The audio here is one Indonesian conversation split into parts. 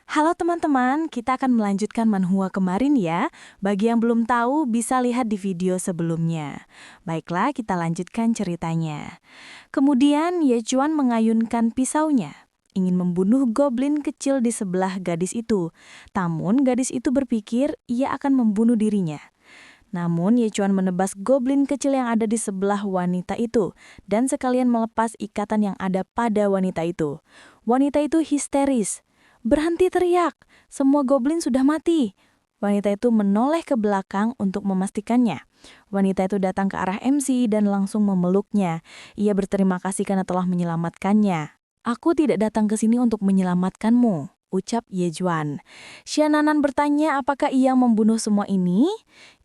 Halo teman-teman, kita akan melanjutkan manhwa kemarin ya. Bagi yang belum tahu, bisa lihat di video sebelumnya. Baiklah, kita lanjutkan ceritanya. Kemudian Yechuan mengayunkan pisaunya, ingin membunuh goblin kecil di sebelah gadis itu. Namun gadis itu berpikir ia akan membunuh dirinya. Namun Yechuan menebas goblin kecil yang ada di sebelah wanita itu, dan sekalian melepas ikatan yang ada pada wanita itu. Wanita itu histeris. Berhenti teriak, semua goblin sudah mati. Wanita itu menoleh ke belakang untuk memastikannya. Wanita itu datang ke arah MC dan langsung memeluknya. Ia berterima kasih karena telah menyelamatkannya. Aku tidak datang ke sini untuk menyelamatkanmu, ucap Yejuan. Xiananan bertanya apakah ia membunuh semua ini.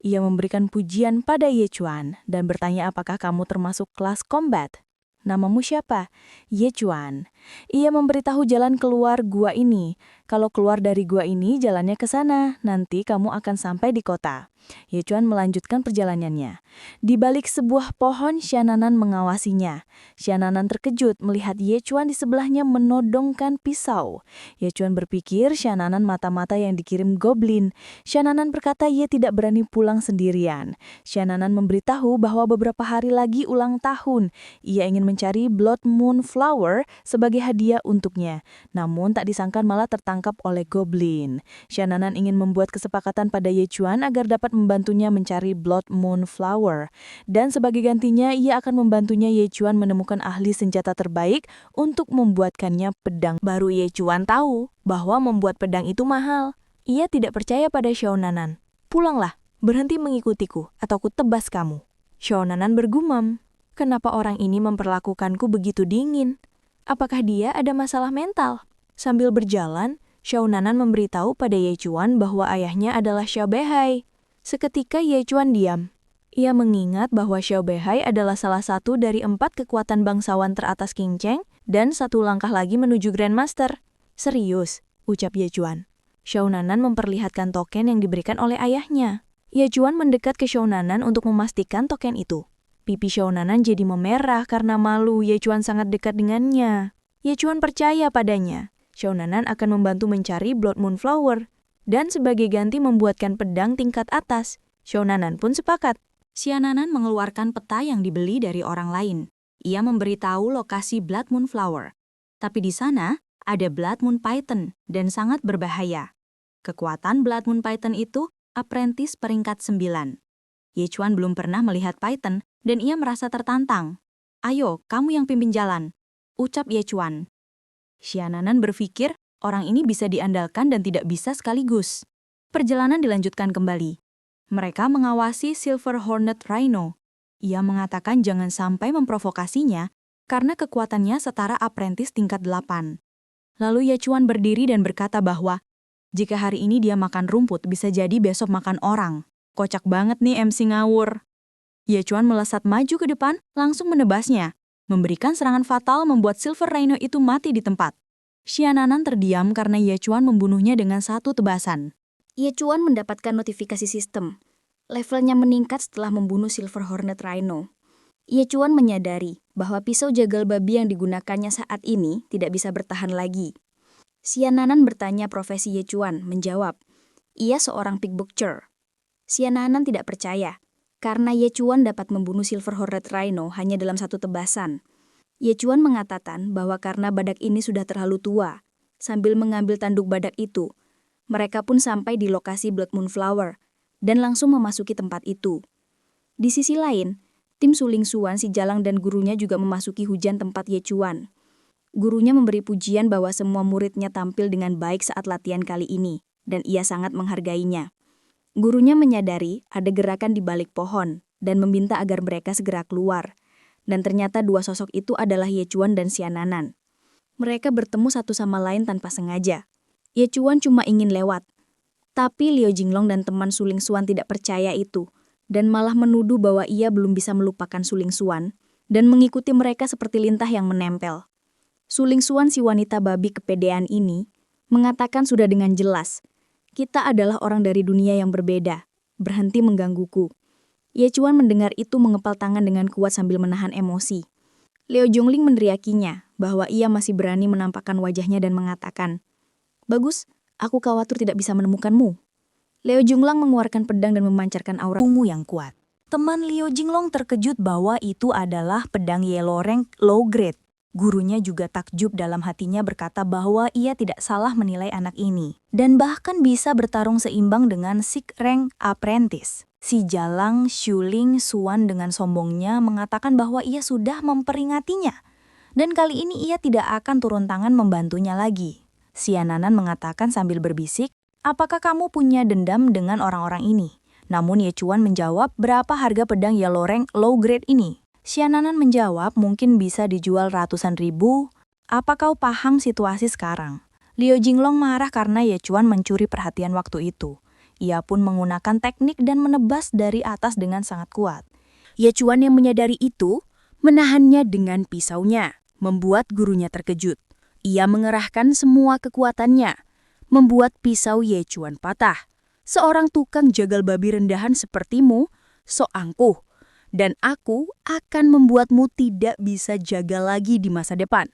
Ia memberikan pujian pada Yejuan dan bertanya apakah kamu termasuk kelas combat. Namamu siapa? Yechuan. Ia memberitahu jalan keluar gua ini. Kalau keluar dari gua ini, jalannya ke sana. Nanti kamu akan sampai di kota. Yechuan melanjutkan perjalanannya. Di balik sebuah pohon, Xiananan mengawasinya. Xiananan terkejut melihat Yechuan di sebelahnya menodongkan pisau. Yechuan berpikir Xiananan mata-mata yang dikirim goblin. Xiananan berkata ia tidak berani pulang sendirian. Xiananan memberitahu bahwa beberapa hari lagi ulang tahun. Ia ingin mencari Blood Moon Flower sebagai hadiah untuknya. Namun tak disangka malah tertangkap oleh goblin. Xiananan ingin membuat kesepakatan pada Yechuan agar dapat membantunya mencari Blood Moon Flower. Dan sebagai gantinya, ia akan membantunya Yechuan menemukan ahli senjata terbaik untuk membuatkannya pedang. Baru Yechuan tahu bahwa membuat pedang itu mahal. Ia tidak percaya pada Xiaonanan. Pulanglah, berhenti mengikutiku, atau ku tebas kamu. Xiaonanan bergumam. Kenapa orang ini memperlakukanku begitu dingin? Apakah dia ada masalah mental? Sambil berjalan, Xiaonanan memberitahu pada Yechuan bahwa ayahnya adalah Xiao Beihai. Seketika Yechuan diam. Ia mengingat bahwa Xiao Beihai adalah salah satu dari 4 kekuatan bangsawan teratas King Cheng dan 1 langkah lagi menuju Grandmaster. Serius, ucap Yechuan. Xiaonanan memperlihatkan token yang diberikan oleh ayahnya. Yechuan mendekat ke Xiaonanan untuk memastikan token itu. Pipi Xiaonanan jadi memerah karena malu Yechuan sangat dekat dengannya. Yechuan percaya padanya. Xiaonanan akan membantu mencari Blood Moon Flower. Dan sebagai ganti membuatkan pedang tingkat atas. Xiaonanan pun sepakat. Xiananan mengeluarkan peta yang dibeli dari orang lain. Ia memberitahu lokasi Blood Moon Flower. Tapi di sana ada Blood Moon Python dan sangat berbahaya. Kekuatan Blood Moon Python itu apprentice peringkat 9. Yechuan belum pernah melihat Python dan ia merasa tertantang. Ayo, kamu yang pimpin jalan, ucap Yechuan. Xiananan berpikir orang ini bisa diandalkan dan tidak bisa sekaligus. Perjalanan dilanjutkan kembali. Mereka mengawasi Silver Hornet Rhino. Ia mengatakan jangan sampai memprovokasinya karena kekuatannya setara apprentice tingkat 8. Lalu Yechuan berdiri dan berkata bahwa jika hari ini dia makan rumput bisa jadi besok makan orang. Kocak banget nih MC ngawur. Yechuan melesat maju ke depan, langsung menebasnya. Memberikan serangan fatal membuat Silver Rhino itu mati di tempat. Xiananan terdiam karena Yechuan membunuhnya dengan 1 tebasan. Yechuan mendapatkan notifikasi sistem. Levelnya meningkat setelah membunuh Silver Hornet Rhino. Yechuan menyadari bahwa pisau jagal babi yang digunakannya saat ini tidak bisa bertahan lagi. Xiananan bertanya profesi Yechuan, menjawab, ia seorang pickbutcher. Xiananan tidak percaya. Karena Yechuan dapat membunuh Silver Hornet Rhino hanya dalam 1 tebasan. Yechuan mengatakan bahwa karena badak ini sudah terlalu tua, sambil mengambil tanduk badak itu, mereka pun sampai di lokasi Blood Moon Flower dan langsung memasuki tempat itu. Di sisi lain, tim Suling Xuan si Jalang dan gurunya juga memasuki hujan tempat Yechuan. Gurunya memberi pujian bahwa semua muridnya tampil dengan baik saat latihan kali ini, dan ia sangat menghargainya. Gurunya menyadari ada gerakan di balik pohon dan meminta agar mereka segera keluar. Dan ternyata 2 sosok itu adalah Yechuan dan Xiananan. Mereka bertemu satu sama lain tanpa sengaja. Yechuan cuma ingin lewat. Tapi Liu Jinglong dan teman Suling Xuan tidak percaya itu dan malah menuduh bahwa ia belum bisa melupakan Suling Xuan dan mengikuti mereka seperti lintah yang menempel. Suling Xuan si wanita babi kepedean ini mengatakan sudah dengan jelas, kita adalah orang dari dunia yang berbeda. Berhenti menggangguku. Yechuan mendengar itu mengepal tangan dengan kuat sambil menahan emosi. Liu Jongling meneriakinya bahwa ia masih berani menampakkan wajahnya dan mengatakan, bagus, Aku khawatir tidak bisa menemukanmu. Liu Jinglang mengeluarkan pedang dan memancarkan aura ungu yang kuat. Teman Liu Jinglong terkejut bahwa itu adalah pedang yellow rank low grade. Gurunya juga takjub dalam hatinya berkata bahwa ia tidak salah menilai anak ini. Dan bahkan bisa bertarung seimbang dengan Six rank apprentice. Si Jalang Shuling Xuan dengan sombongnya mengatakan bahwa ia sudah memperingatinya. Dan kali ini ia tidak akan turun tangan membantunya lagi. Xiananan mengatakan sambil berbisik, apakah kamu punya dendam dengan orang-orang ini? Namun Ye Chuan menjawab berapa harga pedang yellow rank low grade ini. Xiananan menjawab mungkin bisa dijual ratusan ribu. Apa kau paham situasi sekarang? Liu Jinglong marah karena Ye Chuan mencuri perhatian waktu itu. Ia pun menggunakan teknik dan menebas dari atas dengan sangat kuat. Ye Chuan yang menyadari itu, menahannya dengan pisaunya, membuat gurunya terkejut. Ia mengerahkan semua kekuatannya, membuat pisau Ye Chuan patah. Seorang tukang jagal babi rendahan sepertimu, sok angkuh. Dan aku akan membuatmu tidak bisa jaga lagi di masa depan,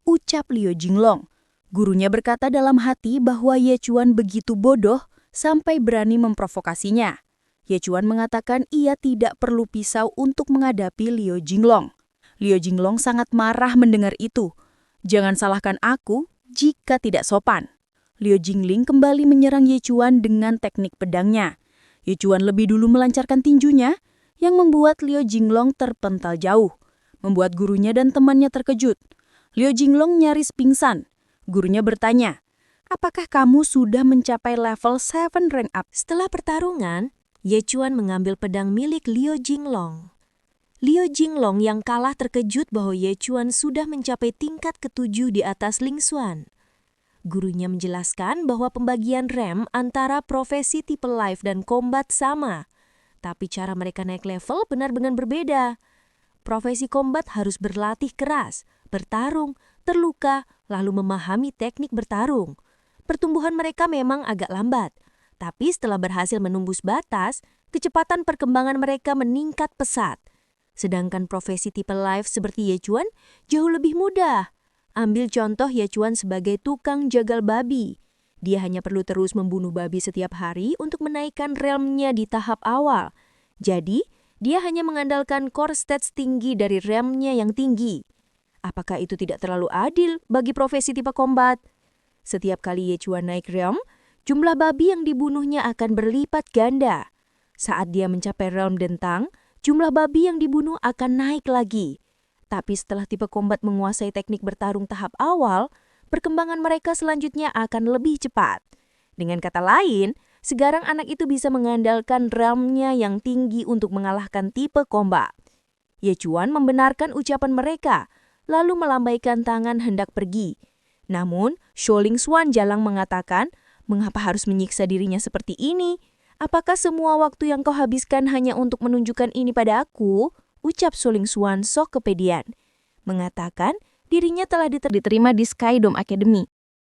ucap Liu Jinglong. Gurunya berkata dalam hati bahwa Ye Chuan begitu bodoh sampai berani memprovokasinya. Ye Chuan mengatakan ia tidak perlu pisau untuk menghadapi Liu Jinglong. Liu Jinglong sangat marah mendengar itu. Jangan salahkan aku jika tidak sopan. Liu Jingling kembali menyerang Ye Chuan dengan teknik pedangnya. Ye Chuan lebih dulu melancarkan tinjunya, yang membuat Liu Jinglong terpental jauh, membuat gurunya dan temannya terkejut. Liu Jinglong nyaris pingsan. Gurunya bertanya, apakah kamu sudah mencapai level 7 rank up? Setelah pertarungan, Ye Chuan mengambil pedang milik Liu Jinglong. Liu Jinglong yang kalah terkejut bahwa Ye Chuan sudah mencapai tingkat ke-7 di atas Ling Xuan. Gurunya menjelaskan bahwa pembagian rem antara profesi tipe life dan combat sama. Tapi cara mereka naik level benar-benar berbeda. Profesi combat harus berlatih keras, bertarung, terluka, lalu memahami teknik bertarung. Pertumbuhan mereka memang agak lambat. Tapi setelah berhasil menembus batas, kecepatan perkembangan mereka meningkat pesat. Sedangkan profesi tipe life seperti Ye Chuan jauh lebih mudah. Ambil contoh Ye Chuan sebagai tukang jagal babi. Dia hanya perlu terus membunuh babi setiap hari untuk menaikkan realmnya di tahap awal. Jadi, dia hanya mengandalkan core stats tinggi dari realmnya yang tinggi. Apakah itu tidak terlalu adil bagi profesi tipe combat? Setiap kali Ye Chuan naik realm, jumlah babi yang dibunuhnya akan berlipat ganda. Saat dia mencapai realm dentang, jumlah babi yang dibunuh akan naik lagi. Tapi setelah tipe combat menguasai teknik bertarung tahap awal, perkembangan mereka selanjutnya akan lebih cepat. Dengan kata lain, sekarang anak itu bisa mengandalkan realmnya yang tinggi untuk mengalahkan tipe combat. Ye Chuan membenarkan ucapan mereka, lalu melambaikan tangan hendak pergi. Namun, Shuling Xuan Jalang mengatakan, mengapa harus menyiksa dirinya seperti ini? Apakah semua waktu yang kau habiskan hanya untuk menunjukkan ini pada aku? Ucap Shuling Xuan sok kepedean. Mengatakan dirinya telah diterima di Skydome Academy.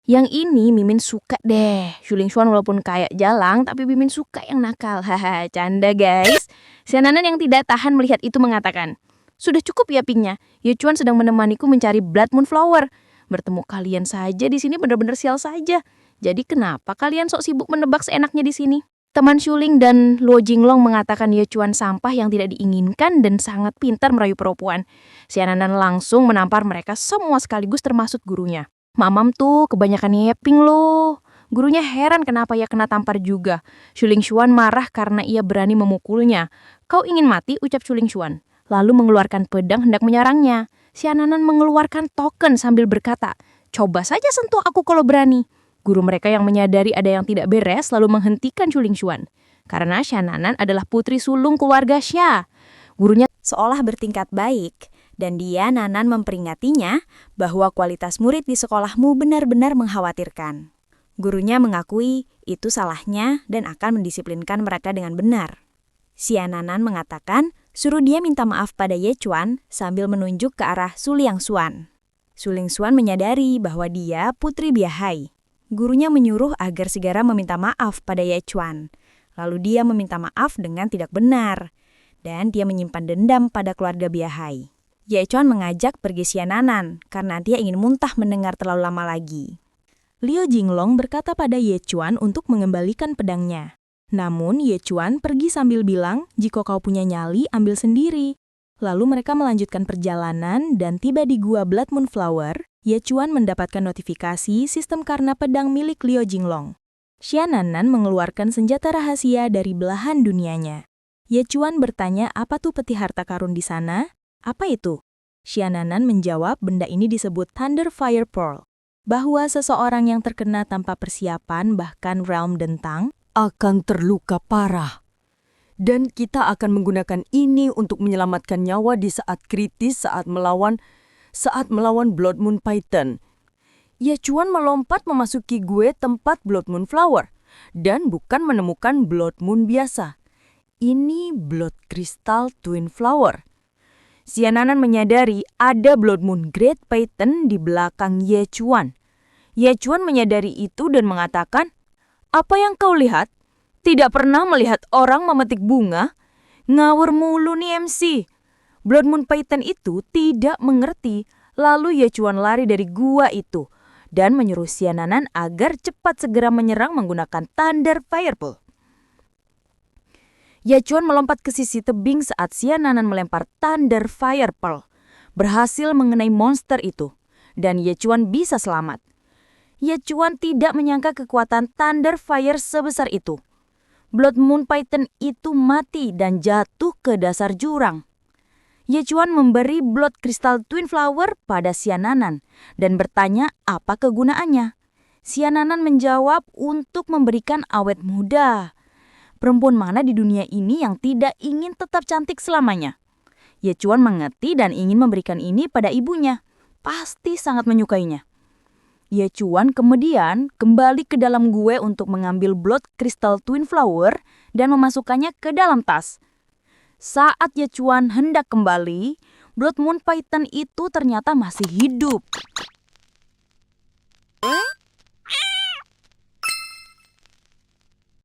Yang ini Mimin suka deh. Shuling Xuan walaupun kayak jalang, tapi Mimin suka yang nakal. Haha, canda guys. Xiananan yang tidak tahan melihat itu mengatakan, sudah cukup ya pingnya. Ye Chuan sedang menemaniku mencari Blood Moon Flower. Bertemu kalian saja di sini benar-benar sial saja. Jadi kenapa kalian sok sibuk menebak seenaknya di sini? Teman Shuling dan Luo Jinglong mengatakan Ye Chuan sampah yang tidak diinginkan dan sangat pintar merayu perempuan. Xiananan langsung menampar mereka semua sekaligus termasuk gurunya. Mamam tuh kebanyakan yeping loh. Gurunya heran kenapa ia kena tampar juga. Shuling Xuan marah karena ia berani memukulnya. Kau ingin mati, ucap Shuling Xuan. Lalu mengeluarkan pedang hendak menyerangnya. Xiananan mengeluarkan token sambil berkata, coba saja sentuh aku kalau berani. Guru mereka yang menyadari ada yang tidak beres lalu menghentikan Shuling Xuan. Karena Xiananan adalah putri sulung keluarga Xia. Gurunya seolah bertingkat baik dan dia Nanan memperingatinya bahwa kualitas murid di sekolahmu benar-benar mengkhawatirkan. Gurunya mengakui itu salahnya dan akan mendisiplinkan mereka dengan benar. Xiananan mengatakan suruh dia minta maaf pada Ye Chuan sambil menunjuk ke arah Shuling Xuan. Shuling Xuan menyadari bahwa dia putri Biahai. Gurunya menyuruh agar segera meminta maaf pada Ye Chuan. Lalu dia meminta maaf dengan tidak benar. Dan dia menyimpan dendam pada keluarga Biahai. Ye Chuan mengajak pergi Xiananan karena dia ingin muntah mendengar terlalu lama lagi. Liu Jinglong berkata pada Ye Chuan untuk mengembalikan pedangnya. Namun Ye Chuan pergi sambil bilang, "Jika kau punya nyali, ambil sendiri." Lalu mereka melanjutkan perjalanan dan tiba di gua Blood Moon Flower. Ye Chuan mendapatkan notifikasi sistem karena pedang milik Liu Jinglong. Xiananan mengeluarkan senjata rahasia dari belahan dunianya. Ye Chuan bertanya apa tuh peti harta karun di sana? Apa itu? Xiananan menjawab benda ini disebut Thunder Fire Pearl. Bahwa seseorang yang terkena tanpa persiapan bahkan realm dentang akan terluka parah. Dan kita akan menggunakan ini untuk menyelamatkan nyawa di saat kritis saat melawan Blood Moon Python. Ye Chuan melompat memasuki gua tempat Blood Moon Flower dan bukan menemukan Blood Moon biasa. Ini Blood Crystal Twin Flower. Xiananan menyadari ada Blood Moon Great Python di belakang Ye Chuan. Ye Chuan menyadari itu dan mengatakan, "Apa yang kau lihat? Tidak pernah melihat orang memetik bunga? Ngawur mulu nih MC." Blood Moon Python itu tidak mengerti, lalu Ye Chuan lari dari gua itu dan menyuruh Xiananan agar cepat segera menyerang menggunakan Thunder Fire Pearl. Ye Chuan melompat ke sisi tebing saat Xiananan melempar Thunder Fire Pearl, berhasil mengenai monster itu, dan Ye Chuan bisa selamat. Ye Chuan tidak menyangka kekuatan Thunder Fire sebesar itu. Blood Moon Python itu mati dan jatuh ke dasar jurang. Ye Chuan memberi Blood Crystal Twin Flower pada Xiananan dan bertanya apa kegunaannya. Xiananan menjawab untuk memberikan awet muda. Perempuan mana di dunia ini yang tidak ingin tetap cantik selamanya? Ye Chuan mengerti dan ingin memberikan ini pada ibunya. Pasti sangat menyukainya. Ye Chuan kemudian kembali ke dalam gua untuk mengambil Blood Crystal Twin Flower dan memasukkannya ke dalam tas. Saat Ye Chuan hendak kembali, Blood Moon Python itu ternyata masih hidup.